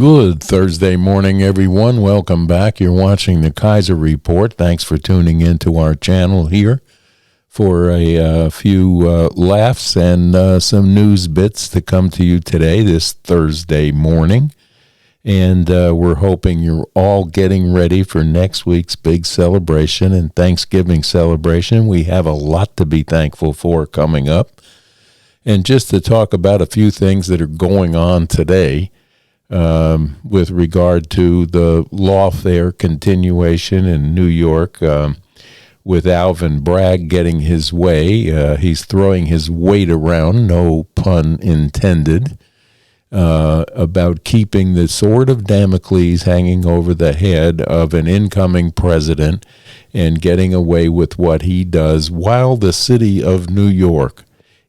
Good Thursday morning, everyone. Welcome back. You're watching the Kaiser Report. Thanks for tuning into our channel here for a few laughs and some news bits to come to you today, this Thursday morning. And we're hoping you're all getting ready for next week's big celebration and Thanksgiving celebration. We have a lot to be thankful for coming up. And just to talk about a few things that are going on today, with regard to the lawfare continuation in New York, with Alvin Bragg getting his way. He's throwing his weight around, no pun intended, about keeping the sword of Damocles hanging over the head of an incoming president and getting away with what he does while the city of New York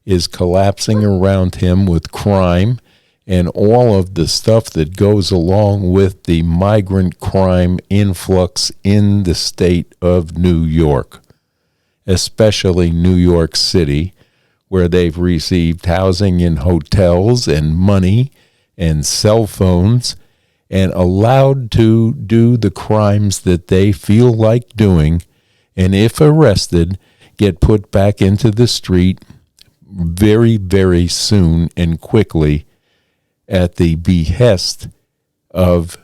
is collapsing around him with crime and all of the stuff that goes along with the migrant crime influx in the state of New York, especially New York City, where they've received housing in hotels and money and cell phones and allowed to do the crimes that they feel like doing, and if arrested, get put back into the street very, very soon and quickly at the behest of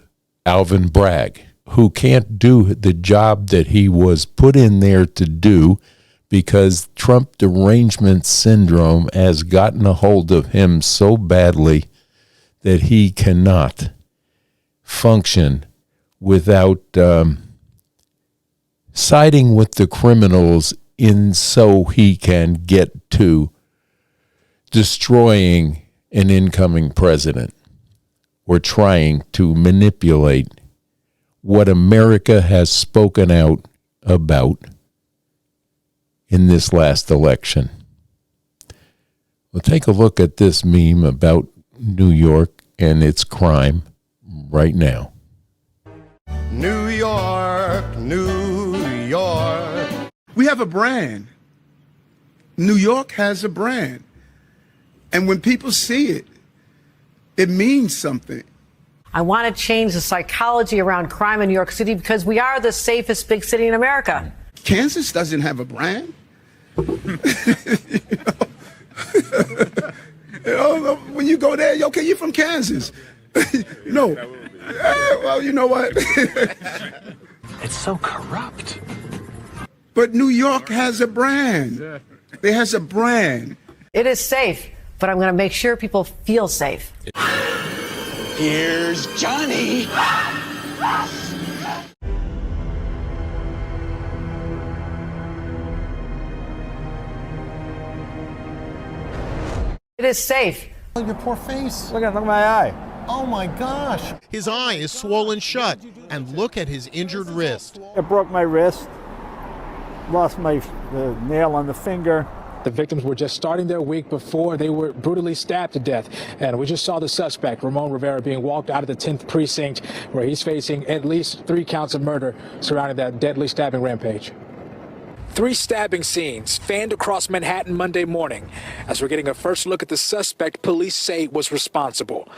Alvin Bragg, who can't do the job that he was put in there to do because Trump derangement syndrome has gotten a hold of him so badly that he cannot function without siding with the criminals so he can get to destroying an incoming president, or trying to manipulate what America has spoken out about in this last election. We'll take a look at this meme about New York and its crime right now. New York, New York. We have a brand. New York has a brand. And when people see it, it means something. I want to change the psychology around crime in New York City because we are the safest big city in America. Kansas doesn't have a brand. When you go there, okay, you're from Kansas. No. Well, you know what? It's so corrupt. But New York has a brand. It has a brand. It is safe, but I'm going to make sure people feel safe. Here's Johnny. It is safe. Your poor face. Look at my eye. Oh my gosh. His eye is swollen shut, and look at his injured wrist. It broke my wrist. Lost the nail on the finger. The victims were just starting their week before they were brutally stabbed to death. And we just saw the suspect, Ramon Rivera, being walked out of the 10th precinct, where he's facing at least 3 counts of murder surrounding that deadly stabbing rampage. 3 stabbing scenes fanned across Manhattan Monday morning. As we're getting a first look at the suspect police say was responsible.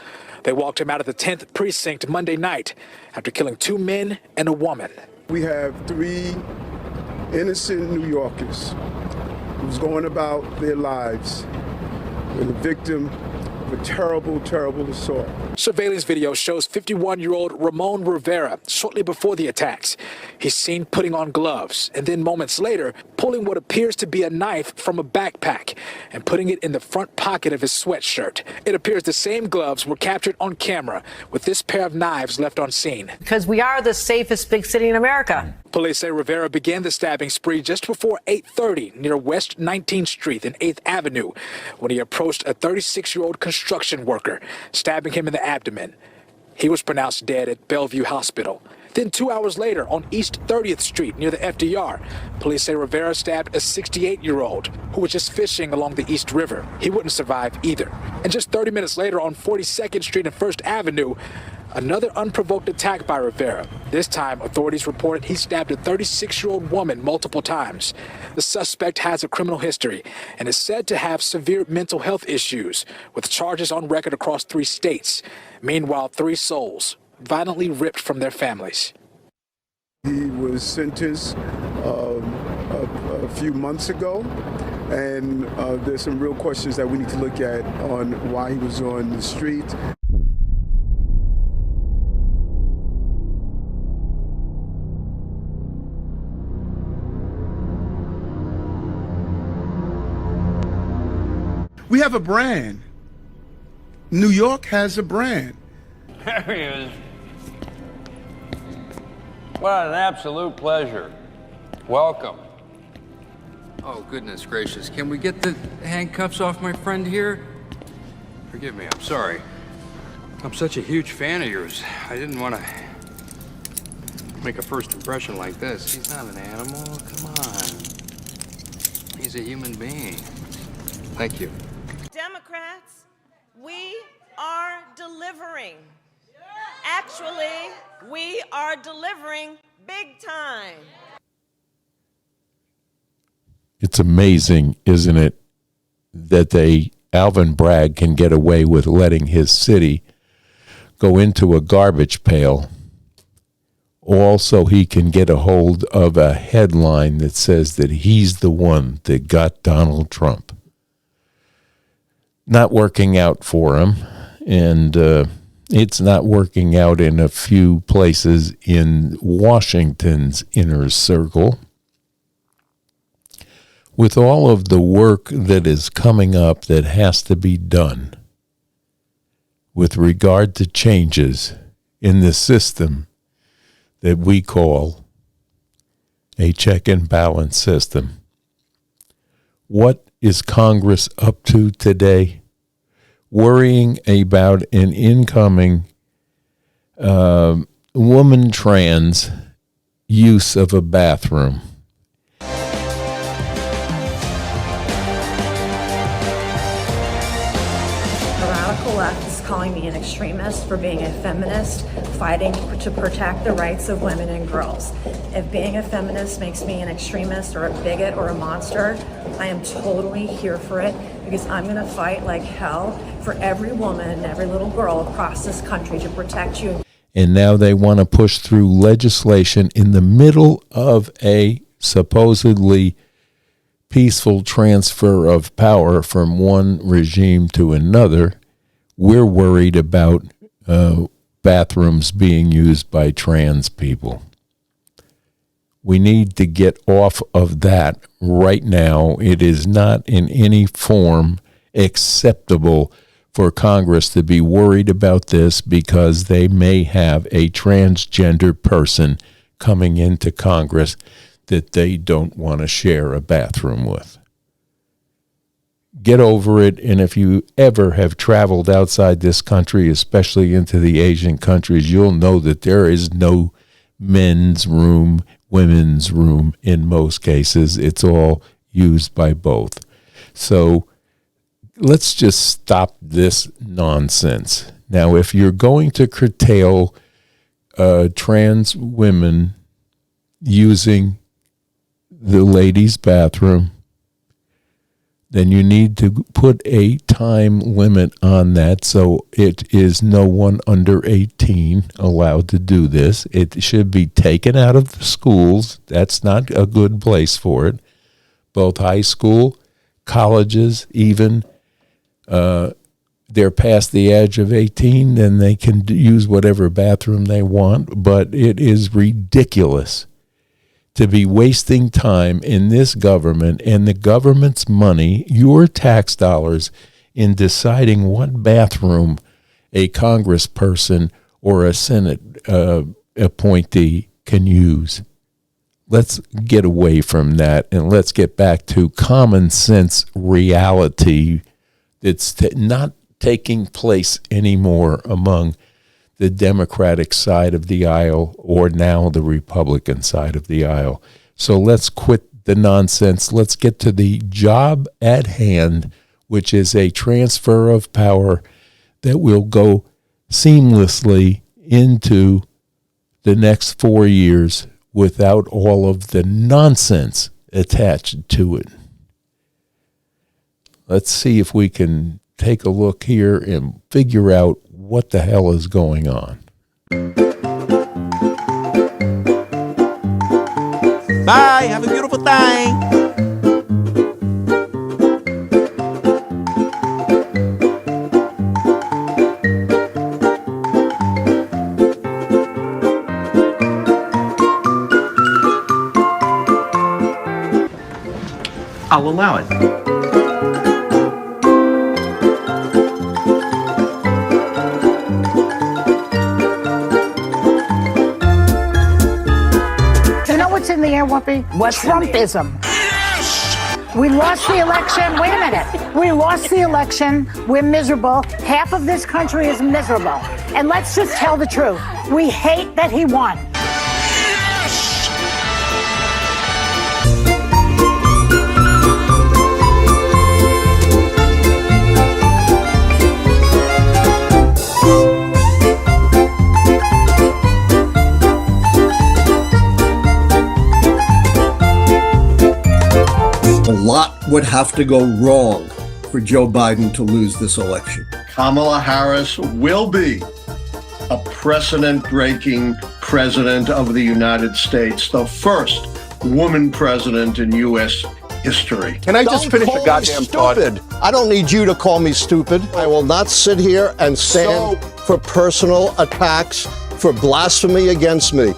They walked him out of the 10th precinct Monday night after killing 2 men and a woman. We have 3 innocent New Yorkers who's going about their lives with a victim of a terrible, terrible assault. Surveillance video shows 51-year-old Ramon Rivera shortly before the attacks. He's seen putting on gloves and then moments later pulling what appears to be a knife from a backpack and putting it in the front pocket of his sweatshirt. It appears the same gloves were captured on camera with this pair of knives left on scene. Because we are the safest big city in America. Police say Rivera began the stabbing spree just before 8:30 near West 19th Street and 8th Avenue when he approached a 36-year-old construction worker, stabbing him in the abdomen. He was pronounced dead at Bellevue Hospital. Then 2 hours later on East 30th Street near the FDR, police say Rivera stabbed a 68-year-old who was just fishing along the East River. He wouldn't survive either. And just 30 minutes later on 42nd Street and 1st Avenue, Another unprovoked attack by Rivera. This time, authorities reported he stabbed a 36-year-old woman multiple times. The suspect has a criminal history and is said to have severe mental health issues, with charges on record across 3 states. Meanwhile, 3 souls violently ripped from their families. He was sentenced a few months ago, and there's some real questions that we need to look at on why he was on the street. We have a brand. New York has a brand. There he is. What an absolute pleasure. Welcome. Oh, goodness gracious. Can we get the handcuffs off my friend here? Forgive me, I'm sorry. I'm such a huge fan of yours. I didn't want to make a first impression like this. He's not an animal. Come on. He's a human being. Thank you. Democrats, we are delivering. Actually, we are delivering big time. It's amazing, isn't it, that Alvin Bragg can get away with letting his city go into a garbage pail. Also, he can get a hold of a headline that says that he's the one that got Donald Trump. Not working out for him, and it's not working out in a few places in Washington's inner circle. With all of the work that is coming up that has to be done with regard to changes in the system that we call a check and balance system, what is Congress up to today? Worrying about an incoming woman trans use of a bathroom. Left is calling me an extremist for being a feminist, fighting to protect the rights of women and girls. If being a feminist makes me an extremist or a bigot or a monster, I am totally here for it, because I'm going to fight like hell for every woman and every little girl across this country to protect you. And now they want to push through legislation in the middle of a supposedly peaceful transfer of power from one regime to another. We're worried about bathrooms being used by trans people. We need to get off of that right now. It is not in any form acceptable for Congress to be worried about this, because they may have a transgender person coming into Congress that they don't want to share a bathroom with. Get over it, and if you ever have traveled outside this country, especially into the Asian countries, you'll know that there is no men's room, women's room in most cases. It's all used by both. So let's just stop this nonsense. Now, if you're going to curtail trans women using the ladies' bathroom, then you need to put a time limit on that, so it is no one under 18 allowed to do this. It should be taken out of the schools. That's not a good place for it. Both high school, colleges, even they're past the age of 18, then they can use whatever bathroom they want. But it is ridiculous to be wasting time in this government and the government's money, your tax dollars, in deciding what bathroom a congressperson or a Senate appointee can use. Let's get away from that, and let's get back to common sense reality that's not taking place anymore among the Democratic side of the aisle, or now the Republican side of the aisle. So let's quit the nonsense. Let's get to the job at hand, which is a transfer of power that will go seamlessly into the next 4 years without all of the nonsense attached to it. Let's see if we can take a look here and figure out what the hell is going on. Bye. Have a beautiful day. I'll allow it. You know what's in the air, Whoopi? What's Trumpism. We lost the election. Wait a minute. We lost the election. We're miserable. Half of this country is miserable. And let's just tell the truth. We hate that he won. A lot would have to go wrong for Joe Biden to lose this election. Kamala Harris will be a precedent-breaking president of the United States, the first woman president in U.S. history. Can I just finish a goddamn thought? I don't need you to call me stupid. I will not sit here and stand for personal attacks, for blasphemy against me.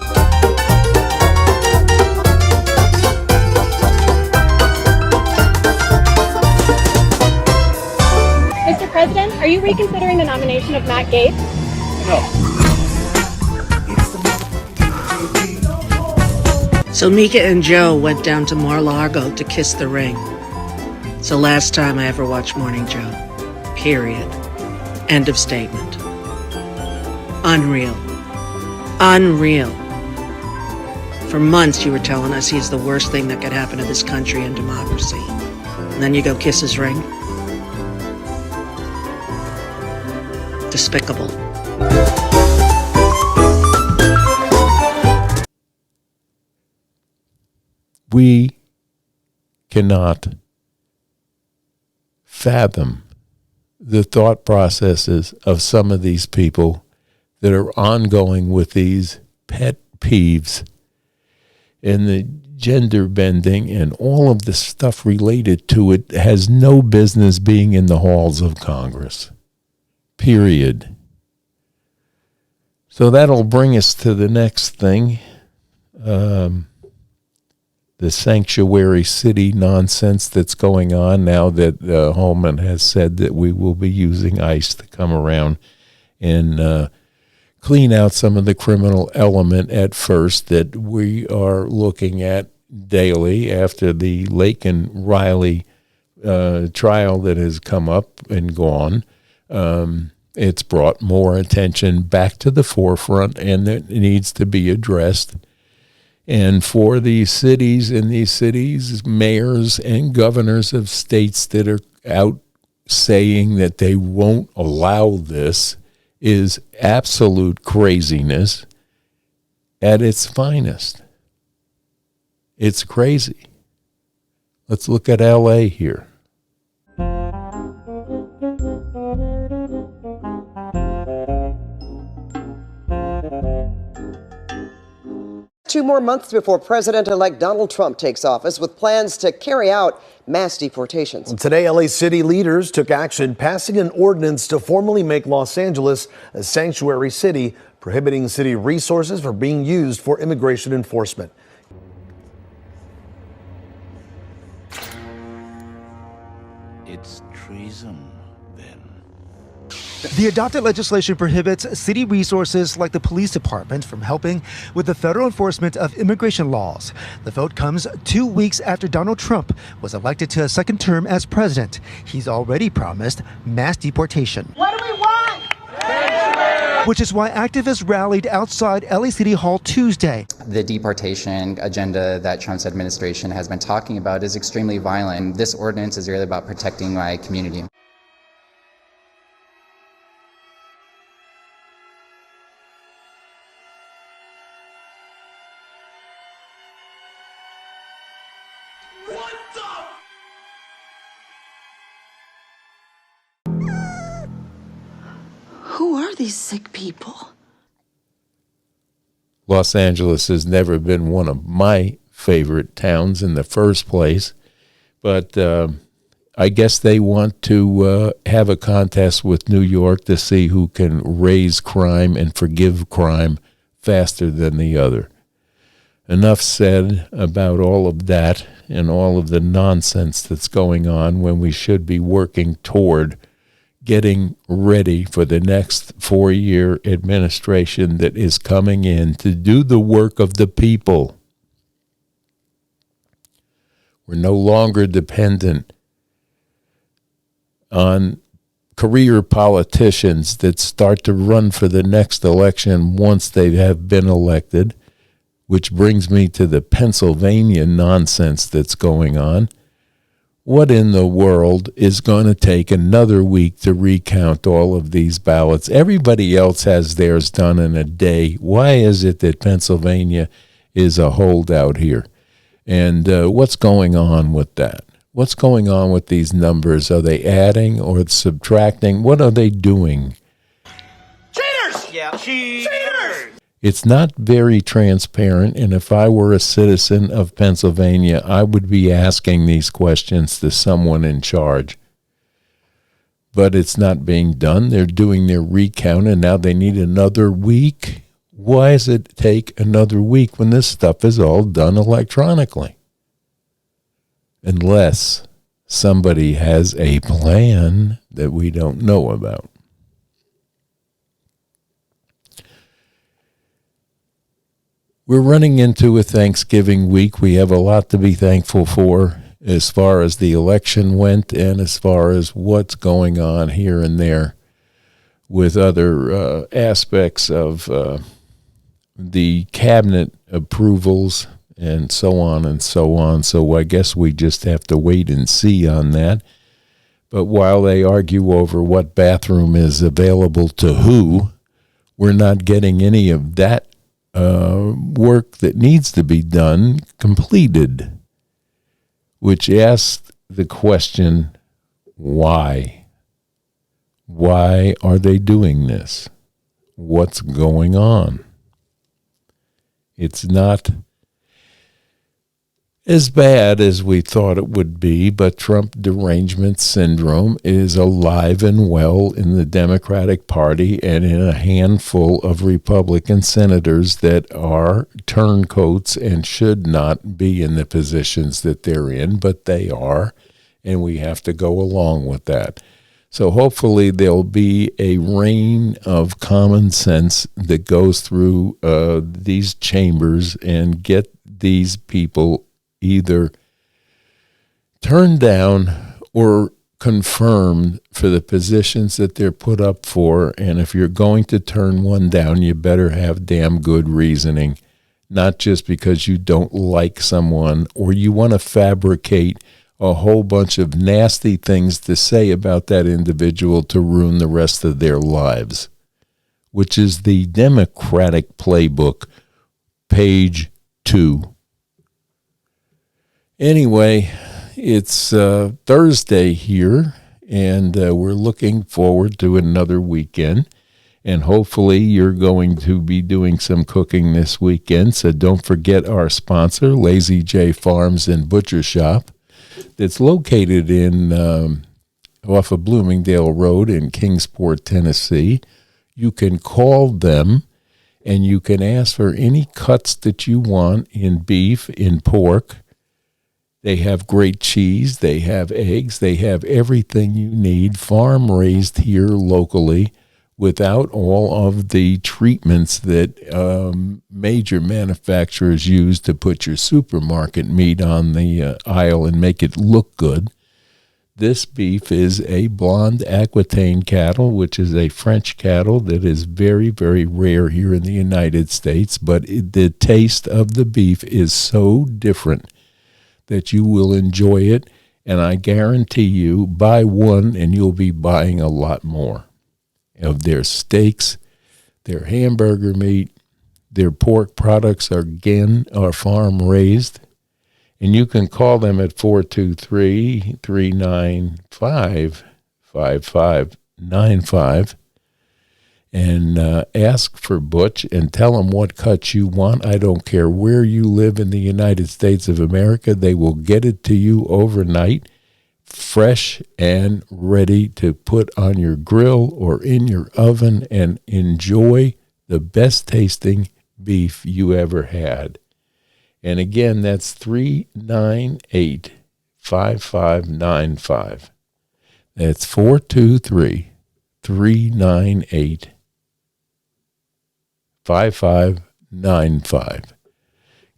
Mr. President, are you reconsidering the nomination of Matt Gaetz? No. So Mika and Joe went down to Mar-a-Lago to kiss the ring. It's the last time I ever watched Morning Joe. Period. End of statement. Unreal. Unreal. For months you were telling us he's the worst thing that could happen to this country and democracy. And then you go kiss his ring? Despicable. We cannot fathom the thought processes of some of these people that are ongoing with these pet peeves and the gender bending and all of the stuff related to it has no business being in the halls of Congress. Period. So that'll bring us to the next thing. The sanctuary city nonsense that's going on now that Holman has said that we will be using ICE to come around and clean out some of the criminal element at first that we are looking at daily after the Lake and Riley trial that has come up and gone. It's brought more attention back to the forefront, and it needs to be addressed. And for these cities mayors and governors of states that are out saying that they won't allow this is absolute craziness at its finest. It's crazy. Let's look at LA here. 2 more months before President-elect Donald Trump takes office with plans to carry out mass deportations. Today, LA city leaders took action, passing an ordinance to formally make Los Angeles a sanctuary city, prohibiting city resources from being used for immigration enforcement. It's treason. The adopted legislation prohibits city resources like the police department from helping with the federal enforcement of immigration laws. The vote comes 2 weeks after Donald Trump was elected to a second term as president. He's already promised mass deportation. What do we want? Which is why activists rallied outside LA City Hall Tuesday. The deportation agenda that Trump's administration has been talking about is extremely violent. This ordinance is really about protecting my community. Who are these sick people? Los Angeles has never been one of my favorite towns in the first place, but I guess they want to have a contest with New York to see who can raise crime and forgive crime faster than the other. Enough said about all of that and all of the nonsense that's going on when we should be working toward getting ready for the next 4-year administration that is coming in to do the work of the people. We're no longer dependent on career politicians that start to run for the next election once they have been elected, which brings me to the Pennsylvania nonsense that's going on. What in the world is going to take another week to recount all of these ballots? Everybody else has theirs done in a day. Why is it that Pennsylvania is a holdout here? And what's going on with that? What's going on with these numbers? Are they adding or subtracting? What are they doing? Cheaters! Yeah, cheaters! It's not very transparent, and if I were a citizen of Pennsylvania, I would be asking these questions to someone in charge. But it's not being done. They're doing their recount, and now they need another week. Why does it take another week when this stuff is all done electronically? Unless somebody has a plan that we don't know about. We're running into a Thanksgiving week. We have a lot to be thankful for as far as the election went and as far as what's going on here and there with other aspects of the cabinet approvals and so on and so on. So I guess we just have to wait and see on that. But while they argue over what bathroom is available to who, we're not getting any of that work that needs to be done completed, which asks the question, why? Why are they doing this? What's going on? It's not as bad as we thought it would be, but Trump derangement syndrome is alive and well in the Democratic Party and in a handful of Republican senators that are turncoats and should not be in the positions that they're in, but they are, and we have to go along with that. So hopefully there'll be a reign of common sense that goes through these chambers and get these people either turned down or confirmed for the positions that they're put up for. And if you're going to turn one down, you better have damn good reasoning, not just because you don't like someone or you want to fabricate a whole bunch of nasty things to say about that individual to ruin the rest of their lives, which is the Democratic playbook, page 2. Anyway, it's Thursday here, and we're looking forward to another weekend. And hopefully you're going to be doing some cooking this weekend. So don't forget our sponsor, Lazy J Farms and Butcher Shop, that's located in off of Bloomingdale Road in Kingsport, Tennessee. You can call them, and you can ask for any cuts that you want in beef, in pork. They have great cheese. They have eggs. They have everything you need, farm-raised here locally, without all of the treatments that major manufacturers use to put your supermarket meat on the aisle and make it look good. This beef is a blonde Aquitaine cattle, which is a French cattle that is very, very rare here in the United States, but the taste of the beef is so different that you will enjoy it, and I guarantee you, buy one and you'll be buying a lot more of their steaks, their hamburger meat, their pork products are farm-raised, and you can call them at 423-395-5595, and ask for Butch and tell them what cut you want. I don't care where you live in the United States of America. They will get it to you overnight, fresh and ready to put on your grill or in your oven and enjoy the best tasting beef you ever had. And again, that's 398-5595. That's 423-398-5595.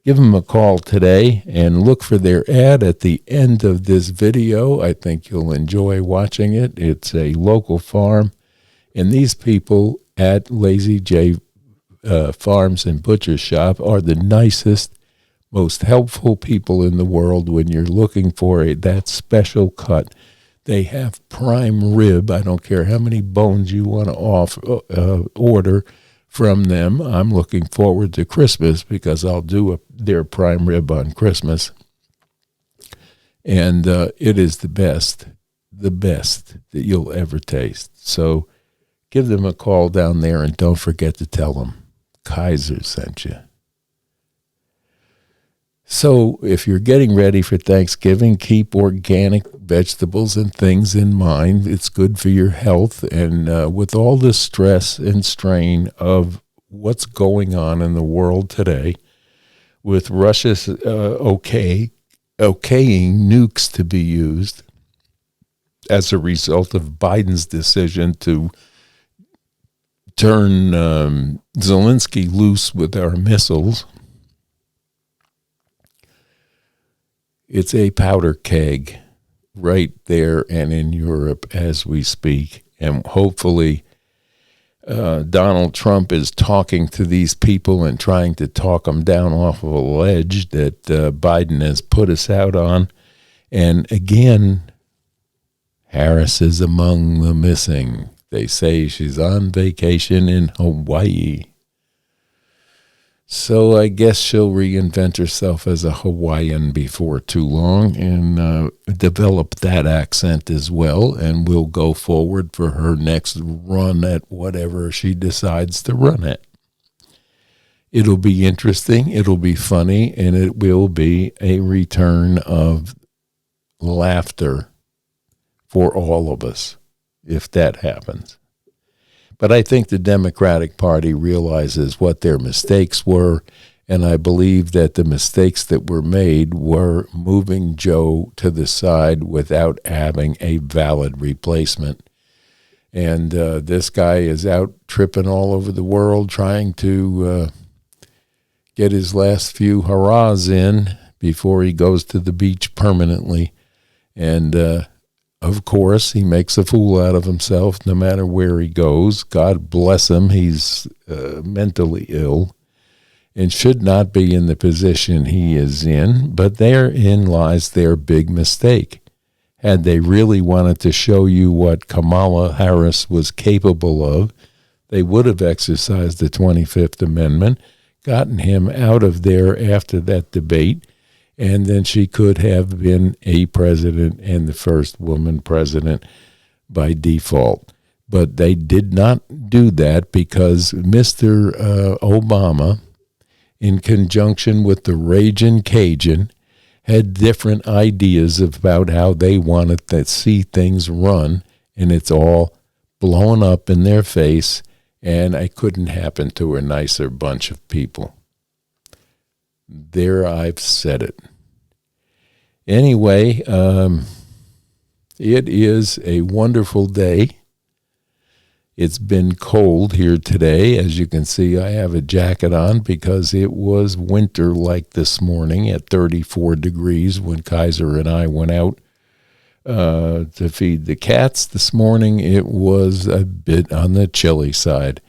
Give them a call today and look for their ad at the end of this video. I think you'll enjoy watching it. It's a local farm, and these people at Lazy J Farms and Butcher Shop are the nicest, most helpful people in the world when you're looking for that special cut. They have prime rib. I don't care how many bones you want to order from them. I'm looking forward to Christmas because I'll do their prime rib on Christmas. And it is the best that you'll ever taste. So give them a call down there, and don't forget to tell them Kaiser sent you. So if you're getting ready for Thanksgiving, keep organic vegetables and things in mind. It's good for your health. And with all the stress and strain of what's going on in the world today, with Russia's okaying nukes to be used as a result of Biden's decision to turn Zelensky loose with our missiles, it's a powder keg right there and in Europe as we speak. And hopefully Donald Trump is talking to these people and trying to talk them down off of a ledge that Biden has put us out on. And again, Harris is among the missing. They say she's on vacation in Hawaii. So I guess she'll reinvent herself as a Hawaiian before too long and develop that accent as well, and we'll go forward for her next run at whatever she decides to run at. It'll be interesting, it'll be funny, and it will be a return of laughter for all of us if that happens. But I think the Democratic Party realizes what their mistakes were, and I believe that the mistakes that were made were moving Joe to the side without having a valid replacement. And this guy is out tripping all over the world trying to get his last few hurrahs in before he goes to the beach permanently. And of course, he makes a fool out of himself no matter where he goes. God bless him. He's mentally ill and should not be in the position he is in. But therein lies their big mistake. Had they really wanted to show you what Kamala Harris was capable of, they would have exercised the 25th Amendment, gotten him out of there after that debate, and then she could have been a president and the first woman president by default. But they did not do that because Mr. Obama, in conjunction with the Ragin' Cajun, had different ideas about how they wanted to see things run, and it's all blown up in their face, and it couldn't happen to a nicer bunch of people. There, I've said it. Anyway, it is a wonderful day. It's been cold here today. As you can see, I have a jacket on because it was winter-like this morning at 34 degrees when Kaiser and I went out to feed the cats this morning. It was a bit on the chilly side.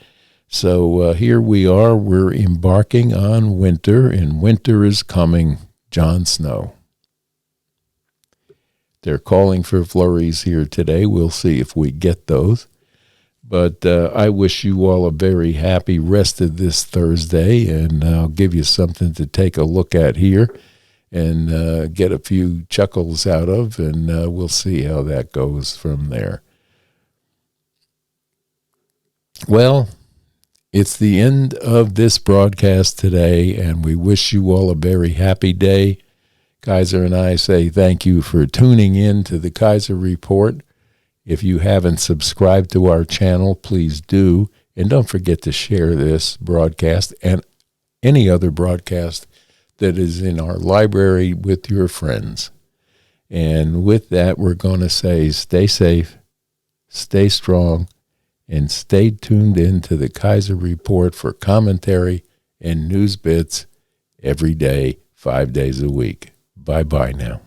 So here we are. We're embarking on winter, and winter is coming. Jon Snow. They're calling for flurries here today. We'll see if we get those. But I wish you all a very happy rest of this Thursday, and I'll give you something to take a look at here and get a few chuckles out of, and we'll see how that goes from there. Well, it's the end of this broadcast today, and we wish you all a very happy day. Kaiser and I say thank you for tuning in to the Kaiser Report. If you haven't subscribed to our channel, please do. And don't forget to share this broadcast and any other broadcast that is in our library with your friends. And with that, we're going to say stay safe, stay strong, and stay tuned in to the Kaiser Report for commentary and news bits every day, 5 days a week. Bye-bye now.